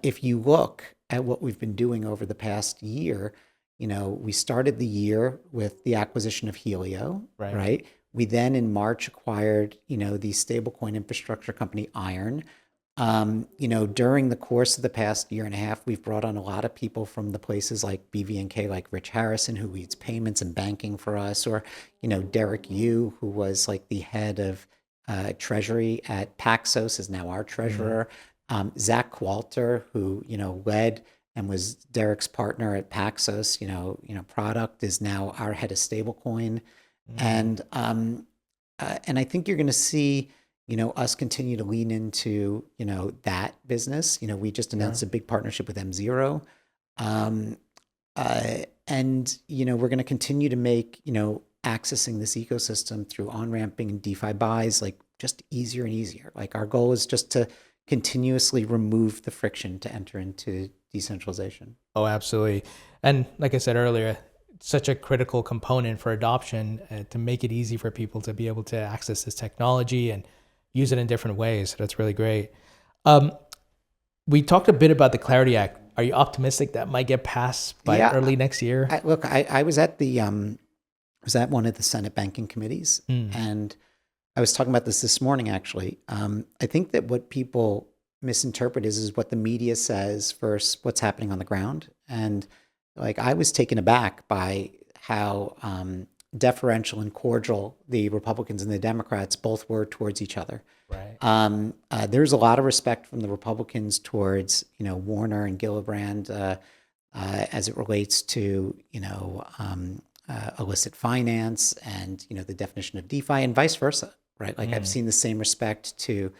A: If you look at what we've been doing over the past year, we started the year with the acquisition of Helio, right? We then in March acquired, the stablecoin infrastructure company Iron. During the course of the past year and a half, we've brought on a lot of people from the places like BVNK, like Rich Harrison, who leads payments and banking for us, or, Derek Yu, who was like the head of treasury at Paxos, is now our treasurer. Zach Walter, who, led and was Derek's partner at Paxos, product, is now our head of stablecoin. And I think you're going to see, us continue to lean into, that business. We just announced a big partnership with M0. And, we're going to continue to make, accessing this ecosystem through on-ramping and DeFi buys, like just easier and easier. Like our goal is just to continuously remove the friction to enter into decentralization.
B: Oh, absolutely. And like I said earlier, such a critical component for adoption to make it easy for people to be able to access this technology and use it in different ways. So that's really great. We talked a bit about the Clarity Act. Are you optimistic that might get passed by early next year?
A: I was at one of the Senate banking committees, and I was talking about this morning, actually. I think that what people misinterpret is what the media says versus what's happening on the ground. And like, I was taken aback by how deferential and cordial the Republicans and the Democrats both were towards each other.
B: Right.
A: There's a lot of respect from the Republicans towards, Warner and Gillibrand as it relates to, illicit finance and, the definition of DeFi, and vice versa, right? Like I've seen the same respect to,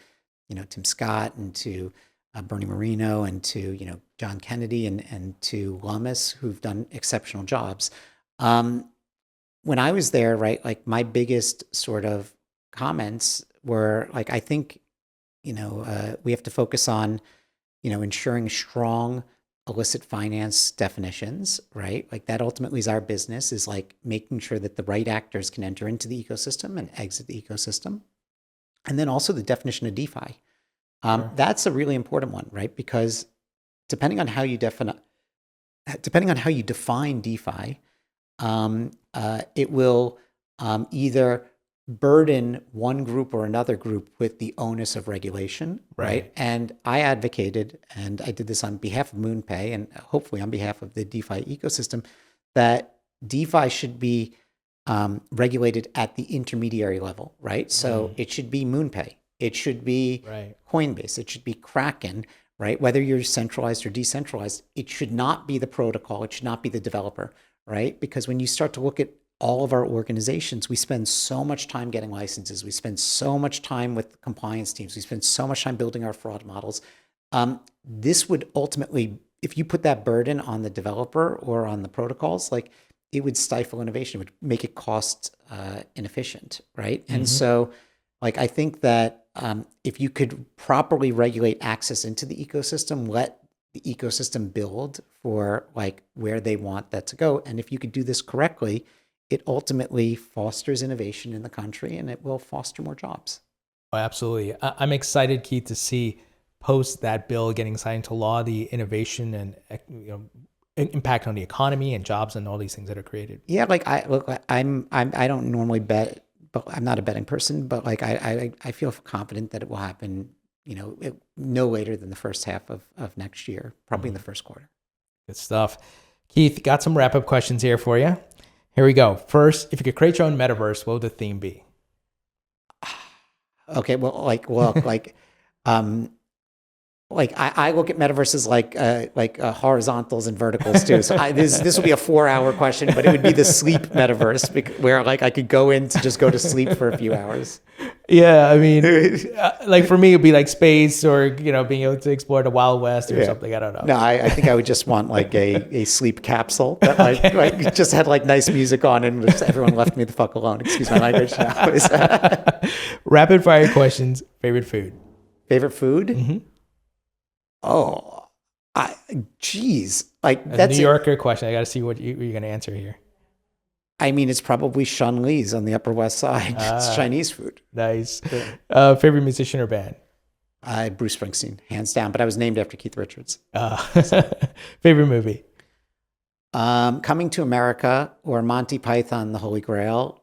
A: Tim Scott, and to Bernie Moreno, and to, John Kennedy, and to Lummis, who've done exceptional jobs. When I was there, right, like my biggest sort of comments were like, I think, we have to focus on, ensuring strong illicit finance definitions, right? Like that ultimately is our business, is like making sure that the right actors can enter into the ecosystem and exit the ecosystem. And then also the definition of DeFi. That's a really important one, right? Because depending on how you define DeFi, it will either burden one group or another group with the onus of regulation, right? And I advocated, and I did this on behalf of MoonPay and hopefully on behalf of the DeFi ecosystem, that DeFi should be regulated at the intermediary level, right? So it should be MoonPay, it should be Coinbase, it should be Kraken, right? Whether you're centralized or decentralized, it should not be the protocol, it should not be the developer, right? Because when you start to look at all of our organizations, we spend so much time getting licenses. We spend so much time with compliance teams. We spend so much time building our fraud models. This would ultimately, if you put that burden on the developer or on the protocols, like it would stifle innovation, it would make it cost inefficient, right? And so like, I think that if you could properly regulate access into the ecosystem, let the ecosystem build for like where they want that to go. And if you could do this correctly, it ultimately fosters innovation in the country, and it will foster more jobs.
B: Oh, absolutely. I'm excited, Keith, to see post that bill getting signed into law, the innovation and impact on the economy and jobs and all these things that are created.
A: Yeah, like I don't normally bet, but I'm not a betting person. But like I feel confident that it will happen. No later than the first half of next year, probably in the first quarter.
B: Good stuff. Keith, got some wrap up questions here for you. Here we go. First, if you could create your own metaverse, what would the theme be?
A: Okay, I look at metaverses like horizontals and verticals too. So this will be a 4-hour question, but it would be the sleep metaverse, where like I could go in to just go to sleep for a few hours.
B: Yeah, I mean, like for me, it'd be like space, or being able to explore the Wild West or something. I don't know.
A: No, I think I would just want like a sleep capsule that like just had like nice music on, and just everyone left me the fuck alone. Excuse my language.
B: Rapid fire questions. Favorite food?
A: Favorite food?
B: Mm-hmm.
A: Oh, geez. Like
B: that's a New Yorker question. I got to see what you're going to answer here.
A: I mean, it's probably Shun Lee's on the Upper West Side. It's Chinese food.
B: Nice. Favorite musician or band?
A: Bruce Springsteen, hands down. But I was named after Keith Richards.
B: Favorite movie?
A: Coming to America or Monty Python, The Holy Grail.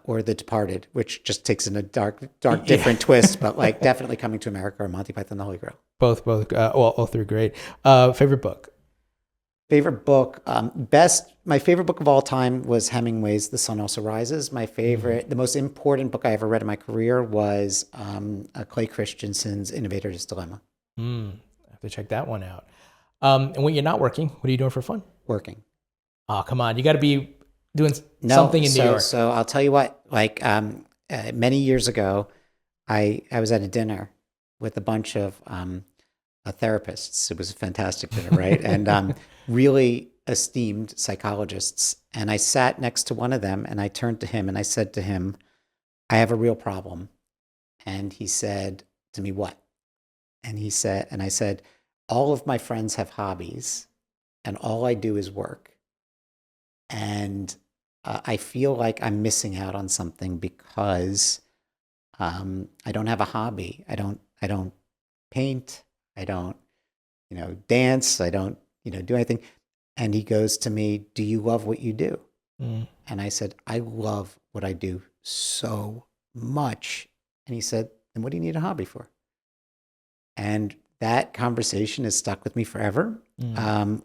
A: or The Departed, which just takes in a dark, different twist, but like definitely Coming to America or Monty Python: The Holy Grail.
B: Both, all three great. Favorite book?
A: Favorite book, my favorite book of all time was Hemingway's The Sun Also Rises. My favorite, the most important book I ever read in my career was Clay Christensen's Innovator's Dilemma.
B: I have to check that one out. And when you're not working, what are you doing for fun?
A: Working.
B: Oh, come on. You got to be doing something in New York.
A: So I'll tell you what, like many years ago, I was at a dinner with a bunch of therapists. It was a fantastic dinner, right? And really esteemed psychologists. And I sat next to one of them and I turned to him and I said to him, I have a real problem. And he said to me, what? And I said, all of my friends have hobbies and all I do is work. And I feel like I'm missing out on something because I don't have a hobby. I don't paint. I don't, dance. I don't, do anything. And he goes to me, do you love what you do? And I said, I love what I do so much. And he said, then what do you need a hobby for? And that conversation has stuck with me forever.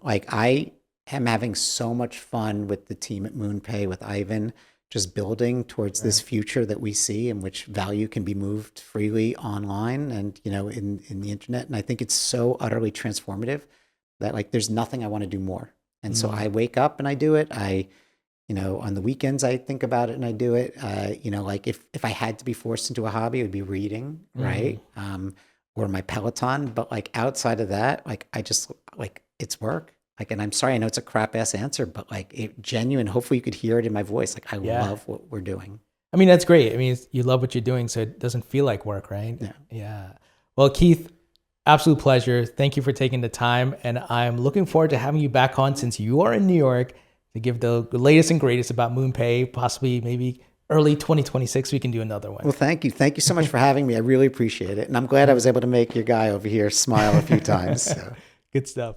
A: Like I am having so much fun with the team at MoonPay, with Ivan, just building towards this future that we see in which value can be moved freely online and, in the internet. And I think it's so utterly transformative that like, there's nothing I want to do more. And so I wake up and I do it. On the weekends, I think about it and I do it. Like if I had to be forced into a hobby, it would be reading, right? Or my Peloton. But like outside of that, like I just like it's work. Like, and I'm sorry, I know it's a crap ass answer, but like it genuine, hopefully you could hear it in my voice. Like I love what we're doing.
B: I mean, that's great. I mean, you love what you're doing, so it doesn't feel like work, right? Yeah. Well, Keith, absolute pleasure. Thank you for taking the time. And I'm looking forward to having you back on since you are in New York to give the latest and greatest about MoonPay, possibly maybe early 2026, we can do another one.
A: Well, thank you. Thank you so much for having me. I really appreciate it. And I'm glad I was able to make your guy over here smile a few times. So.
B: Good stuff.